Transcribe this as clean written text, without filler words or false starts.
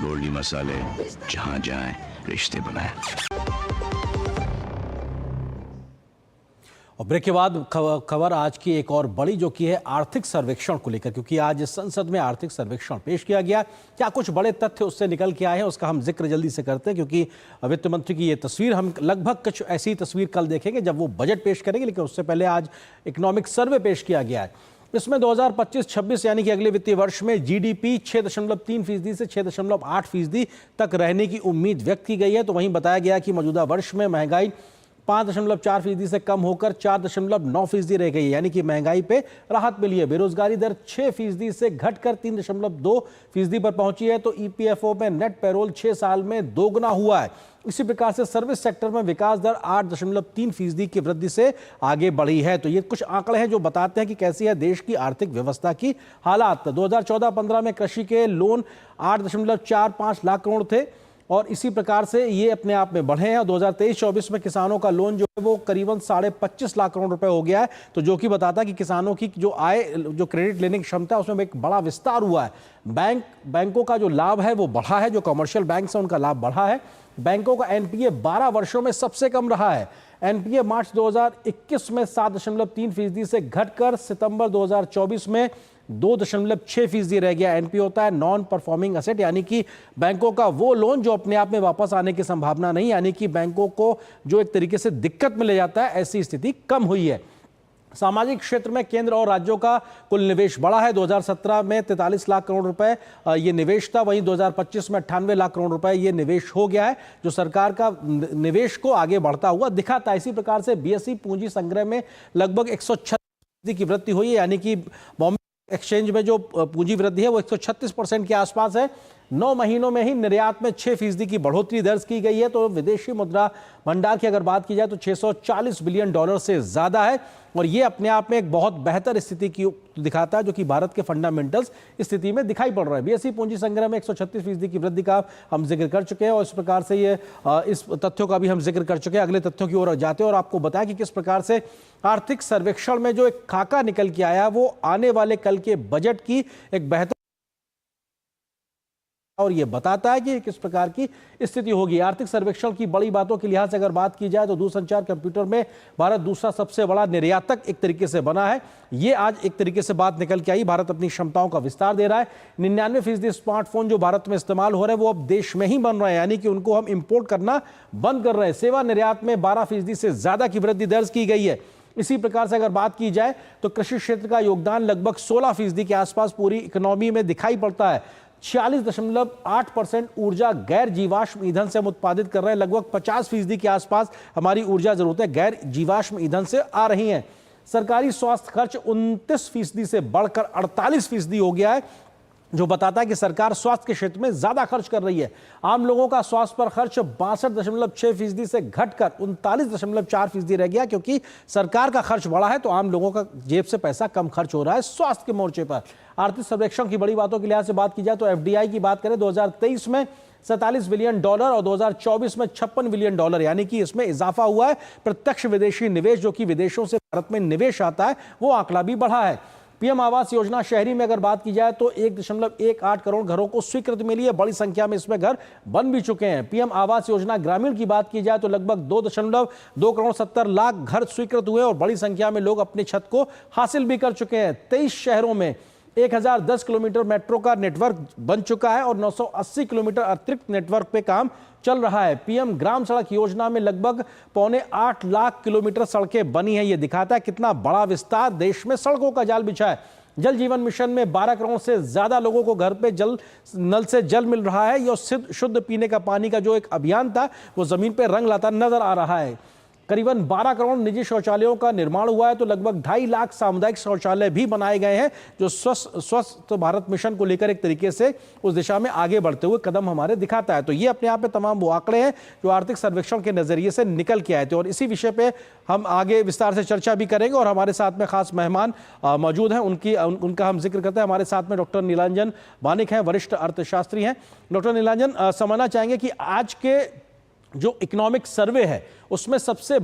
गोल्डी मसाले, जहां जाएं रिश्ते बनाएं। और ब्रेक के बाद खबर आज की एक और बड़ी, जो कि है आर्थिक सर्वेक्षण को लेकर, क्योंकि आज संसद में आर्थिक सर्वेक्षण पेश किया गया। क्या कुछ बड़े तथ्य उससे निकल के आए हैं, उसका हम जिक्र जल्दी से करते हैं, क्योंकि वित्त मंत्री की ये तस्वीर, हम लगभग कुछ ऐसी तस्वीर कल देखेंगे जब वो बजट पेश करेंगे, लेकिन उससे पहले आज इकोनॉमिक सर्वे पेश किया गया है। इसमें 2025-26 यानी कि अगले वित्तीय वर्ष में जीडीपी 6.3% से 6.8% तक रहने की उम्मीद व्यक्त की गई है। तो वहीं बताया गया कि मौजूदा वर्ष में महंगाई 5.4% से कम होकर 4.9% रह गई है, यानी कि महंगाई पे राहत मिली है। बेरोजगारी दर 6% से घटकर 3.2% पर पहुंची है। तो ईपीएफओ में नेट पेरोल 6 साल में दोगुना हुआ है। इसी प्रकार से सर्विस सेक्टर में विकास दर 8.3% की वृद्धि से आगे बढ़ी है। तो ये कुछ आंकड़े हैं जो बताते हैं कि कैसी है देश की आर्थिक व्यवस्था की हालात। 2014-15 में कृषि के लोन 8.45 लाख करोड़ थे और इसी प्रकार से ये अपने आप में बढ़े हैं। 2023-24 में किसानों का लोन जो है वो करीबन 25.5 लाख करोड़ रुपए हो गया है। तो जो कि बताता है कि किसानों की जो आय, जो क्रेडिट लेने की क्षमता है, उसमें एक बड़ा विस्तार हुआ है। बैंकों का जो लाभ है वो बढ़ा है, जो कमर्शियल बैंक है उनका लाभ बढ़ा है। बैंकों का एनपीए 12 वर्षों में सबसे कम रहा है। एनपीए मार्च 2021 में 7.3% से घटकर सितंबर 2024 में 2.6% रह गया। एनपीए होता है नॉन परफॉर्मिंग एसेट, यानी कि बैंकों का वो लोन जो अपने आप में वापस आने की संभावना नहीं, यानी कि बैंकों को जो एक तरीके से दिक्कत में ले जाता है, ऐसी स्थिति कम हुई है। सामाजिक क्षेत्र में केंद्र और राज्यों का कुल निवेश बढ़ा है। 2017 में 43 लाख करोड़ रुपए ये निवेश था, वहीं 2025 में 98 लाख करोड़ रुपए ये निवेश हो गया है, जो सरकार का निवेश को आगे बढ़ता हुआ दिखाता है। इसी प्रकार से बीएसई पूंजी संग्रह में लगभग 136% की वृद्धि हुई है, यानी कि बॉम्बे एक्सचेंज में जो पूंजी वृद्धि है वो 136% के आसपास है। 9 महीनों में ही निर्यात में 6% की बढ़ोतरी दर्ज की गई है। तो विदेशी मुद्रा भंडार की अगर बात की जाए तो $640 बिलियन से ज्यादा है और ये अपने आप में एक बहुत बेहतर स्थिति की दिखाता है, जो कि भारत के फंडामेंटल्स स्थिति में दिखाई पड़ रहा है। बीएसई पूंजी संग्रह में 136% की वृद्धि का हम जिक्र कर चुके हैं और इस प्रकार से ये इस तथ्यों का भी हम जिक्र कर चुके हैं। अगले तथ्यों की ओर जाते हैं और आपको बताएं कि किस प्रकार से आर्थिक सर्वेक्षण में जो एक खाका निकल के आया वो आने वाले कल के बजट की एक बेहतर और ये बताता है कि किस प्रकार की स्थिति होगी। आर्थिक सर्वेक्षण की बड़ी बातों के लिहाज से अगर बात की जाए तो दूरसंचार कंप्यूटर में भारत दूसरा सबसे बड़ा निर्यातक एक तरीके से बना है। ये आज एक तरीके से बात निकल के आई। भारत अपनी क्षमताओं का विस्तार दे रहा है। 99% स्मार्टफोन जो भारत में इस्तेमाल हो रहे हैं वो अब देश में ही बन रहे हैं, यानी कि उनको हम इंपोर्ट करना बंद कर रहे हैं। सेवा निर्यात में 12% से ज्यादा की वृद्धि दर्ज की गई है। इसी प्रकार से अगर बात की जाए तो कृषि क्षेत्र का योगदान लगभग 16% के आसपास पूरी इकोनॉमी में दिखाई पड़ता है। 46.8% ऊर्जा गैर जीवाश्म ईंधन से हम उत्पादित कर रहे हैं। लगभग 50% के आसपास हमारी ऊर्जा जरूरतें गैर जीवाश्म ईंधन से आ रही हैं। सरकारी स्वास्थ्य खर्च 29% से बढ़कर 48% हो गया है, जो बताता है कि सरकार स्वास्थ्य के क्षेत्र में ज्यादा खर्च कर रही है। आम लोगों का स्वास्थ्य पर खर्च 62.6% से घटकर 39.4% रह गया, क्योंकि सरकार का खर्च बढ़ा है तो आम लोगों का जेब से पैसा कम खर्च हो रहा है स्वास्थ्य के मोर्चे पर। आर्थिक सर्वेक्षण की बड़ी बातों के लिहाज से बात की जाए तो एफडीआई की बात करें 2023 में $47 बिलियन और 2024 में $56 बिलियन, यानी कि इसमें इजाफा हुआ है। प्रत्यक्ष विदेशी निवेश जो कि विदेशों से भारत में निवेश आता है वो आंकड़ा भी बढ़ा है। पीएम आवास योजना शहरी में अगर बात की जाए तो 1.18 करोड़ घरों को स्वीकृति मिली है। बड़ी संख्या में इसमें घर बन भी चुके हैं। पीएम आवास योजना ग्रामीण की बात की जाए तो लगभग 2.2 करोड़ 70 लाख घर स्वीकृत हुए और बड़ी संख्या में लोग अपनी छत को हासिल भी कर चुके हैं। 23 शहरों में 1010 किलोमीटर मेट्रो का नेटवर्क बन चुका है और 980 किलोमीटर अतिरिक्त नेटवर्क पे काम चल रहा है। पीएम ग्राम सड़क योजना में लगभग 7.25 लाख किलोमीटर सड़कें बनी हैं। ये दिखाता है कितना बड़ा विस्तार देश में सड़कों का जाल बिछा है। जल जीवन मिशन में 12 करोड़ से ज्यादा लोगों को घर पे नल से जल मिल रहा है। यह शुद्ध पीने का पानी का जो एक अभियान था वो जमीन पे रंग लाता नजर आ रहा है। करीबन 12 करोड़ निजी शौचालयों का निर्माण हुआ है। तो लगभग 2.5 लाख सामुदायिक शौचालय भी बनाए गए हैं, जो स्वस्थ भारत मिशन को लेकर एक तरीके से उस दिशा में आगे बढ़ते हुए कदम हमारे दिखाता है। तो ये अपने आप में तमाम वो आंकड़े हैं जो आर्थिक सर्वेक्षण के नजरिए से निकल के आए थे और इसी विषय पे हम आगे विस्तार से चर्चा भी करेंगे और हमारे साथ में खास मेहमान मौजूद हैं। उनका हम जिक्र करते हैं। हमारे साथ में डॉक्टर नीलांजन बानिक हैं, वरिष्ठ अर्थशास्त्री हैं। डॉक्टर नीलांजन, समझना चाहेंगे कि आज के जो इकोनॉमिक सर्वे है उसमें सबसे